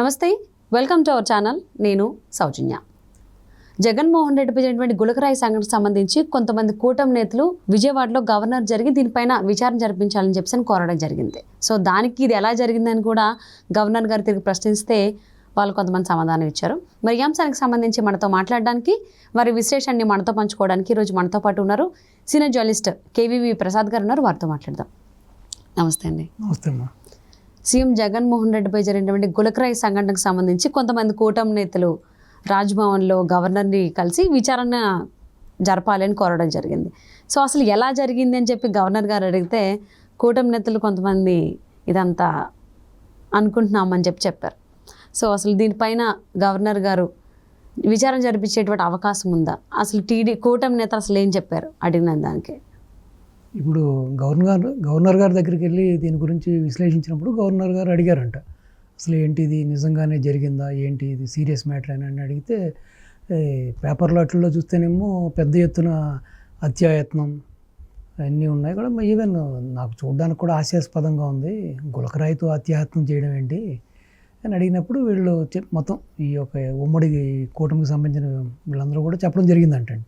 నమస్తే, welcome to our channel. నేను సౌజన్య. జగన్మోహన్ రెడ్డిపై జరిగినటువంటి గులకరాయి సంఘటనకు సంబంధించి కొంతమంది కూటమి నేతలు విజయవాడలో గవర్నర్ జరిగి దీనిపైన విచారణ జరిపించాలని చెప్పి కోరడం జరిగింది. సో దానికి ఇది ఎలా జరిగిందని కూడా గవర్నర్ గారు తిరిగి ప్రశ్నిస్తే వాళ్ళు కొంతమంది సమాధానం ఇచ్చారు. మరి ఈ అంశానికి సంబంధించి మనతో మాట్లాడడానికి, వారి విశ్లేషణని మనతో పంచుకోవడానికి ఈరోజు మనతో పాటు ఉన్నారు సీనియర్ జర్నలిస్ట్ కేవీవి ప్రసాద్ గారు ఉన్నారు. వారితో మాట్లాడదాం. నమస్తే అండి. నమస్తే అమ్మా. సీఎం జగన్మోహన్ రెడ్డిపై జరిగినటువంటి గులకరాయి సంఘటనకు సంబంధించి కొంతమంది కూటమి నేతలు రాజ్భవన్లో గవర్నర్ని కలిసి విచారణ జరపాలని కోరడం జరిగింది. సో అసలు ఎలా జరిగింది అని చెప్పి గవర్నర్ గారు అడిగితే కూటమి నేతలు కొంతమంది ఇదంతా అనుకుంటున్నామని చెప్పారు. సో అసలు దీనిపైన గవర్నర్ గారు విచారణ జరిపించేటువంటి అవకాశం ఉందా? అసలు కూటమి నేతలు అసలు ఏం చెప్పారు అడిగిన దానికి? ఇప్పుడు గవర్నర్ గారి దగ్గరికి వెళ్ళి దీని గురించి విశ్లేషించినప్పుడు గవర్నర్ గారు అడిగారంట, అసలు ఏంటి ఇది నిజంగానే జరిగిందా, ఏంటి ఇది సీరియస్ మ్యాటర్ అని అడిగితే పేపర్లో అట్లలో చూస్తేనేమో పెద్ద ఎత్తున హత్యాయత్నం అన్నీ ఉన్నాయి కూడా. ఈవెన్ నాకు చూడడానికి కూడా హాస్యాస్పదంగా ఉంది, గులకరాయితో హత్యాయత్నం చేయడం ఏంటి అని అడిగినప్పుడు వీళ్ళు మొత్తం ఈ యొక్క ఉమ్మడి కూటమికి సంబంధించిన వీళ్ళందరూ కూడా చెప్పడం జరిగిందంటండి.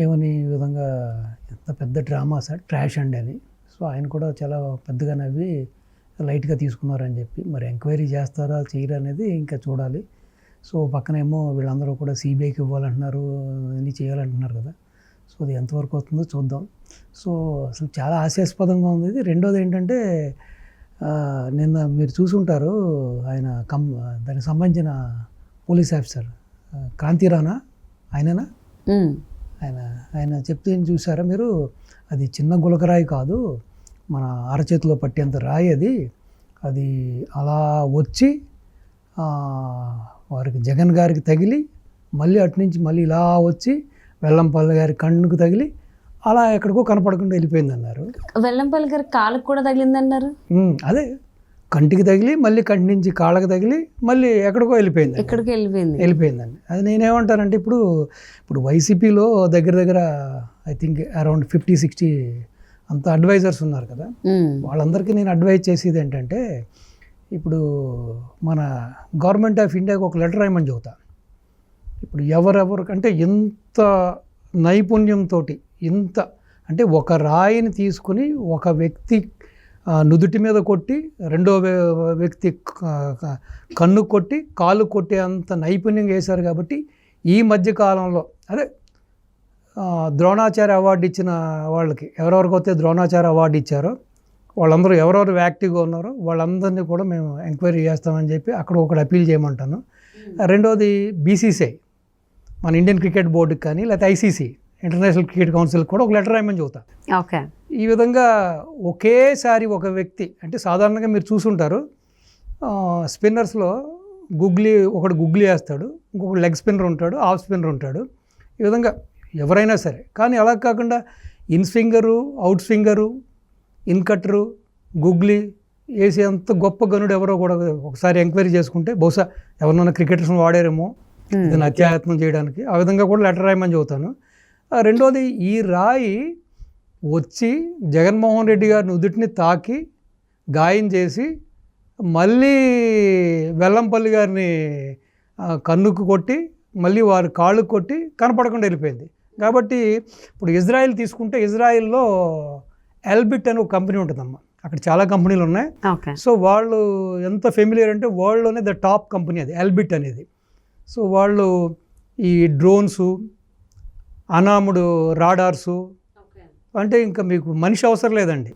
ఏమని ఈ విధంగా ఎంత పెద్ద డ్రామా సార్, ట్రాష్ అండి అని. సో ఆయన కూడా చాలా పెద్దగా నవ్వి లైట్గా తీసుకున్నారని చెప్పి, మరి ఎంక్వైరీ చేస్తారా చేయరా అనేది ఇంకా చూడాలి. సో పక్కనేమో వీళ్ళందరూ కూడా సిబిఐకి ఇవ్వాలంటున్నారు, అన్నీ చేయాలంటున్నారు కదా. సో అది ఎంతవరకు అవుతుందో చూద్దాం. సో అసలు చాలా హాస్యాస్పదంగా ఉంది ఇది. రెండోది ఏంటంటే నిన్న మీరు చూసుంటారు, ఆయన దానికి సంబంధించిన పోలీస్ ఆఫీసర్ కాంతిరానా ఆయననా ఆయన చెప్తే ఏం చూసారా మీరు, అది చిన్న గులకరాయి కాదు, మన అరచేతిలో పట్టేంత రాయి అది అలా వచ్చి వారికి జగన్ గారికి తగిలి మళ్ళీ అటు నుంచి మళ్ళీ ఇలా వచ్చి వెల్లంపల్లి గారి కన్నుకు తగిలి అలా ఎక్కడికో కనపడకుండా వెళ్ళిపోయింది అన్నారు. వెల్లంపల్లి గారి కాళ్ళకు కూడా తగిలిందన్నారు. అదే కంటికి తగిలి మళ్ళీ కంటి నుంచి కాళ్ళకి తగిలి మళ్ళీ ఎక్కడికో వెళ్ళిపోయిందండి. అది నేనేమంటానంటే ఇప్పుడు వైసీపీలో దగ్గర ఐ థింక్ అరౌండ్ 50-60 అంత అడ్వైజర్స్ ఉన్నారు కదా. వాళ్ళందరికీ నేను అడ్వైజ్ చేసేది ఏంటంటే, ఇప్పుడు మన గవర్నమెంట్ ఆఫ్ ఇండియాకి ఒక లెటర్ రాయమని చెబుతా. ఇప్పుడు ఎవరికంటే ఎంత నైపుణ్యంతో ఇంత అంటే ఒక రాయిని తీసుకుని ఒక వ్యక్తి నుదుటి మీద కొట్టి రెండో వ్యక్తి కన్ను కొట్టి కాలు కొట్టే అంత నైపుణ్యంగా వేశారు. కాబట్టి ఈ మధ్యకాలంలో అదే ద్రోణాచార్య అవార్డు ఇచ్చిన వాళ్ళకి ఎవరెవరికైతే ద్రోణాచార్య అవార్డు ఇచ్చారో వాళ్ళందరూ ఎవరెవరు యాక్టివ్గా ఉన్నారో వాళ్ళందరినీ కూడా మేము ఎంక్వైరీ చేస్తామని చెప్పి అక్కడ ఒకటి అప్పీల్ చేయమంటాను. రెండోది బీసీసీఐ, మన ఇండియన్ క్రికెట్ బోర్డుకి కానీ లేకపోతే ఐసీసీ ఇంటర్నేషనల్ క్రికెట్ కౌన్సిల్కి కూడా ఒక లెటర్ రాయమని చెబుతా. ఓకే, ఈ విధంగా ఒకేసారి ఒక వ్యక్తి అంటే సాధారణంగా మీరు చూసుంటారు, స్పిన్నర్స్లో ఒకడు గుగ్లీ వేస్తాడు, ఇంకొకటి లెగ్ స్పిన్నర్ ఉంటాడు, ఆఫ్ స్పిన్నర్ ఉంటాడు. ఈ విధంగా ఎవరైనా సరే, కానీ అలా కాకుండా ఇన్ స్వింగరు, అవుట్ స్వింగరు, ఇన్ కట్టరు, గుగ్లీ వేసేంత గొప్ప గనుడు ఎవరో కూడా ఒకసారి ఎంక్వైరీ చేసుకుంటే బహుశా ఎవరినైనా క్రికెటర్స్ని వాడారేమో దీన్ని అత్యాయత్నం చేయడానికి. ఆ విధంగా కూడా లెటర్ రాయమని చెబుతాను. రెండోది, ఈ రాయి వచ్చి జగన్మోహన్ రెడ్డి గారి నుదుటిని తాకి గాయం చేసి మళ్ళీ వెల్లంపల్లి గారిని కన్నుకు కొట్టి మళ్ళీ వారి కాళ్ళకు కొట్టి కనపడకుండా వెళ్ళిపోయింది. కాబట్టి ఇప్పుడు ఇజ్రాయిల్ తీసుకుంటే ఇజ్రాయిల్లో ఎల్బిట్ అని ఒక కంపెనీ ఉంటుందమ్మా, అక్కడ చాలా కంపెనీలు ఉన్నాయి. సో వాళ్ళు ఎంత ఫెమిలియర్ అంటే వరల్డ్లోనే ద టాప్ కంపెనీ అది ఎల్బిట్ అనేది. సో వాళ్ళు ఈ డ్రోన్సు, అనాముడు రాడార్సు అంటే ఇంకా మీకు మనిషి అవసరం లేదండి,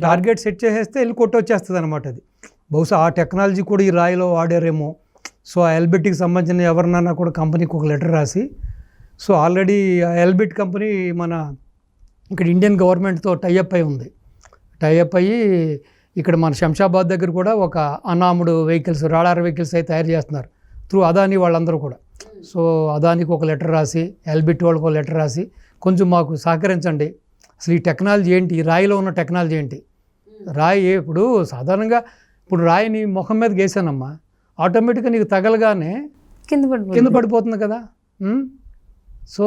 టార్గెట్ సెట్ చేసేస్తే వెళ్ళి కొట్టొచ్చేస్తుంది అనమాట. అది బహుశా ఆ టెక్నాలజీ కూడా ఈ రాయిలో వాడారేమో. సో ఆ ఎల్బిట్కి సంబంధించిన ఎవరినైనా కూడా కంపెనీకి ఒక లెటర్ రాసి, సో ఆల్రెడీ ఆ ఎల్బిట్ కంపెనీ మన ఇక్కడ ఇండియన్ గవర్నమెంట్తో టైఅప్ అయి ఉంది. టైఅప్ అయ్యి ఇక్కడ మన శంషాబాద్ దగ్గర కూడా ఒక అనాముడు వెహికల్స్, రాడార్ వెహికల్స్ అయితే తయారు చేస్తున్నారు త్రూ అదాని వాళ్ళందరూ కూడా. సో అదానికి ఒక లెటర్ రాసి, ఎల్బిట్ వాళ్ళకి ఒక లెటర్ రాసి కొంచెం మాకు సహకరించండి, అసలు ఈ టెక్నాలజీ ఏంటి, ఈ రాయిలో ఉన్న టెక్నాలజీ ఏంటి. రాయి ఇప్పుడు సాధారణంగా ఇప్పుడు రాయిని ముఖం మీదకి వేసానమ్మా, ఆటోమేటిక్గా నీకు తగలగానే కింద పడిపోతుంది కదా. So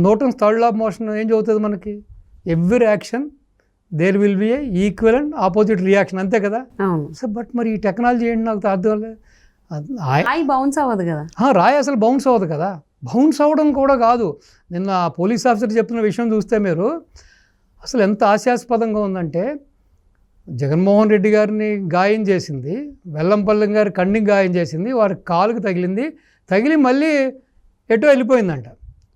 Newton's third law of motion ఏం చదువుతుంది మనకి, every action there will be a equal and opposite reaction, అంతే కదా. సో బట్ మరి ఈ టెక్నాలజీ ఏంటి నాకు అర్థం కాలేదు. రాయి బౌన్స్ అవ్వదు కదా. రాయి అసలు బౌన్స్ అవ్వదు కదా. బౌన్స్ అవ్వడం కూడా కాదు. నిన్న పోలీస్ ఆఫీసర్ చెప్తున్న విషయం చూస్తే మీరు అసలు ఎంత హాస్యాస్పదంగా ఉందంటే, జగన్మోహన్ రెడ్డి గారిని గాయం చేసింది, వెల్లంపల్లి గారి కన్నికి గాయం చేసింది, వారి కాలుకి తగిలింది, తగిలి మళ్ళీ ఎటో వెళ్ళిపోయిందంట.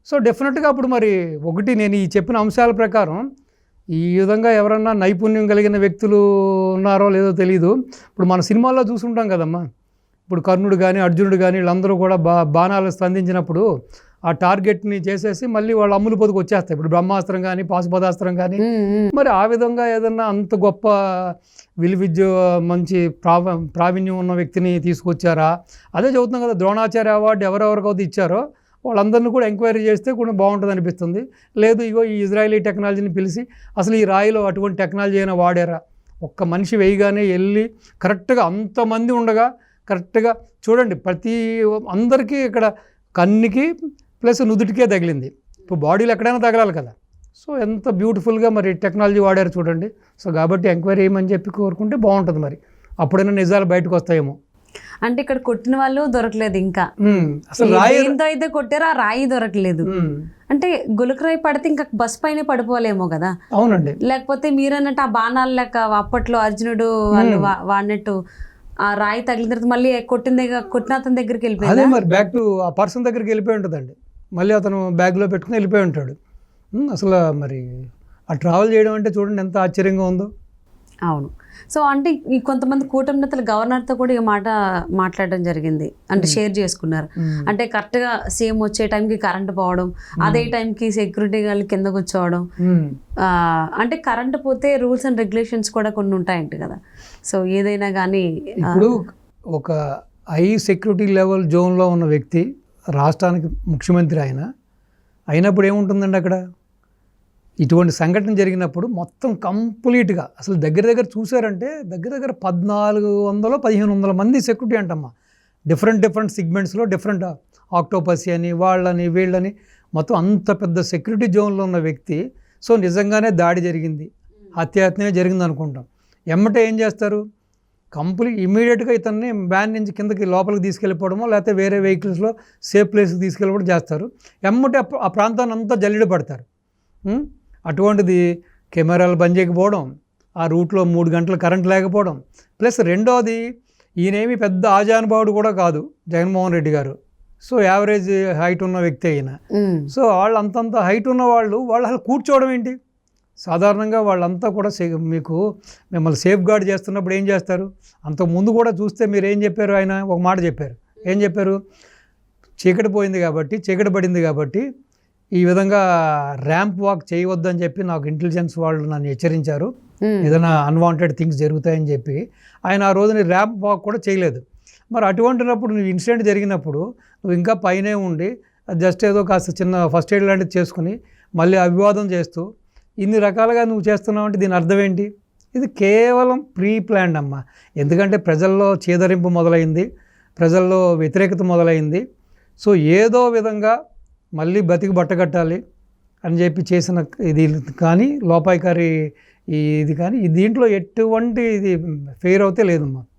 సో డెఫినెట్గా అప్పుడు మరి ఒకటి నేను ఈ చెప్పిన అంశాల ప్రకారం ఈ విధంగా ఎవరన్నా నైపుణ్యం కలిగిన వ్యక్తులు ఉన్నారో లేదో తెలీదు. ఇప్పుడు మన సినిమాల్లో చూసుంటాం కదమ్మా, ఇప్పుడు కర్ణుడు కానీ అర్జునుడు కానీ వీళ్ళందరూ కూడా బాణాలు స్పందించినప్పుడు ఆ టార్గెట్ని చేసేసి మళ్ళీ వాళ్ళు అమ్ములు పొదుకు వచ్చేస్తాయి. ఇప్పుడు బ్రహ్మాస్త్రం కానీ పాశుపదాస్త్రం కానీ. మరి ఆ విధంగా ఏదన్నా అంత గొప్ప విలువిద్య మంచి ప్రావీణ్యం ఉన్న వ్యక్తిని తీసుకొచ్చారా? అదే చదువుతున్నాం కదా, ద్రోణాచార్య అవార్డు ఎవరెవరికైతే ఇచ్చారో వాళ్ళందరినీ కూడా ఎంక్వైరీ చేస్తే కూడా బాగుంటుంది అనిపిస్తుంది. లేదు ఇగో ఈ ఇజ్రాయలీ టెక్నాలజీని పిలిచి అసలు ఈ రాయిలో అటువంటి టెక్నాలజీ అయినా వాడారా? ఒక్క మనిషి వేయగానే వెళ్ళి కరెక్ట్గా అంతమంది ఉండగా కరెక్ట్గా చూడండి, అందరికీ ఇక్కడ కన్నికి ప్లస్ నుదుటికే తగిలింది. ఇప్పుడు బాడీలో ఎక్కడైనా తగలాలి కదా. సో ఎంత బ్యూటిఫుల్గా మరి టెక్నాలజీ వాడారు చూడండి. సో కాబట్టి ఎంక్వైరీ చేయమని చెప్పి కోరుకుంటే బాగుంటుంది. మరి అప్పుడైనా నిజాలు బయటకు వస్తాయేమో. అంటే ఇక్కడ కొట్టిన వాళ్ళు దొరకలేదు, ఇంకా అసలు రాయితో అయితే కొట్టారో ఆ రాయి దొరకలేదు. అంటే గులకరాయి పడితే ఇంకా బస్ పైన పడిపోలేమో కదా. అవునండి. లేకపోతే మీరన్నట్టు ఆ బాణాలు లెక్క అప్పట్లో అర్జునుడు వాళ్ళు వాడినట్టు ఆ రాయి తగిలిన తర్వాత మళ్ళీ కొట్టిన అతని దగ్గరికి వెళ్ళిపోయింది. అదే మరి బ్యాక్ టు ఆ పర్సన్ దగ్గరికి వెళ్ళిపోయి ఉంటుందండి. మళ్ళీ అతను బ్యాగ్లో పెట్టుకుని వెళ్ళిపోయి ఉంటాడు. అసలు మరి ఆ ట్రావెల్ చేయడం అంటే చూడండి ఎంత ఆశ్చర్యంగా ఉందో. అవును. సో అంటే ఈ కొంతమంది కూటమి నేతలు గవర్నర్తో కూడా ఈ మాట మాట్లాడడం జరిగింది, అంటే షేర్ చేసుకున్నారు. అంటే కరెక్ట్గా సీఎం వచ్చే టైంకి కరెంట్ పోవడం, అదే టైంకి సెక్యూరిటీ వాళ్ళు కింద కూర్చోవడం. అంటే కరెంట్ పోతే రూల్స్ అండ్ రెగ్యులేషన్స్ కూడా కొన్ని ఉంటాయంట కదా. సో ఏదైనా కానీ ఇప్పుడు ఒక హై సెక్యూరిటీ లెవెల్ జోన్లో ఉన్న వ్యక్తి రాష్ట్రానికి ముఖ్యమంత్రి అయినప్పుడు ఏముంటుందండి అక్కడ? ఇటువంటి సంఘటన జరిగినప్పుడు మొత్తం కంప్లీట్గా అసలు దగ్గర చూసారంటే దగ్గర 1400-1500 మంది సెక్యూరిటీ అంటమ్మా. డిఫరెంట్ సిగ్మెంట్స్లో డిఫరెంట్ ఆక్టోపసీ అని వాళ్ళని వీళ్ళని మొత్తం అంత పెద్ద సెక్యూరిటీ జోన్లో ఉన్న వ్యక్తి. సో నిజంగానే దాడి జరిగింది, హత్యాయత్నమే జరిగింది అనుకుంటాం. ఎమ్మటే ఏం చేస్తారు? ఇమీడియట్గా ఇతన్ని వ్యాన్ నుంచి కిందకి లోపలికి తీసుకెళ్ళిపోవడమో లేకపోతే వేరే వెహికల్స్లో సేఫ్ ప్లేస్కి తీసుకెళ్ళిపోవడం చేస్తారు. ఎమ్మటే ఆ ప్రాంతాన్ని అంతా జల్లెడ పడతారు. అటువంటిది కెమెరాలు బంద్ చేయకపోవడం, ఆ రూట్లో 3 గంటలు కరెంట్ లేకపోవడం, ప్లస్ రెండోది ఈయనేమి పెద్ద ఆజానుభావుడు కూడా కాదు జగన్మోహన్ రెడ్డి గారు. సో యావరేజ్ హైట్ ఉన్న వ్యక్తి అయినా. సో వాళ్ళు అంతంత హైట్ ఉన్న వాళ్ళు అసలు కూర్చోవడం ఏంటి? సాధారణంగా వాళ్ళంతా కూడా మిమ్మల్ని సేఫ్ గార్డ్ చేస్తున్నప్పుడు ఏం చేస్తారు? అంతకుముందు కూడా చూస్తే మీరు ఏం చెప్పారు? ఆయన ఒక మాట చెప్పారు. ఏం చెప్పారు? చీకటి పడింది కాబట్టి ఈ విధంగా ర్యాంప్ వాక్ చేయవద్దని చెప్పి నాకు ఇంటెలిజెన్స్ వాళ్ళు నన్ను హెచ్చరించారు, ఏదైనా అన్వాంటెడ్ థింగ్స్ జరుగుతాయని చెప్పి ఆయన ఆ రోజుని ర్యాంప్ వాక్ కూడా చేయలేదు. మరి అటువంటినప్పుడు నువ్వు ఇన్సిడెంట్ జరిగినప్పుడు నువ్వు ఇంకా పైనే ఉండి జస్ట్ ఏదో కాస్త చిన్న ఫస్ట్ ఎయిడ్ లాంటిది చేసుకుని మళ్ళీ అభివాదం చేస్తూ ఇన్ని రకాలుగా నువ్వు చేస్తున్నావు అంటే దీని అర్థం ఏంటి? ఇది కేవలం ప్రీ ప్లాన్డ్ అమ్మ. ఎందుకంటే ప్రజల్లో చీదరింపు మొదలైంది, ప్రజల్లో వ్యతిరేకత మొదలైంది. సో ఏదో విధంగా మళ్ళీ బతికి బట్టగట్టాలి అని చెప్పి చేసిన ఇది కానీ లోపాయికారి ఇది కానీ దీంట్లో ఎటువంటి ఇది ఫెయిర్ అవుతే లేదమ్మా.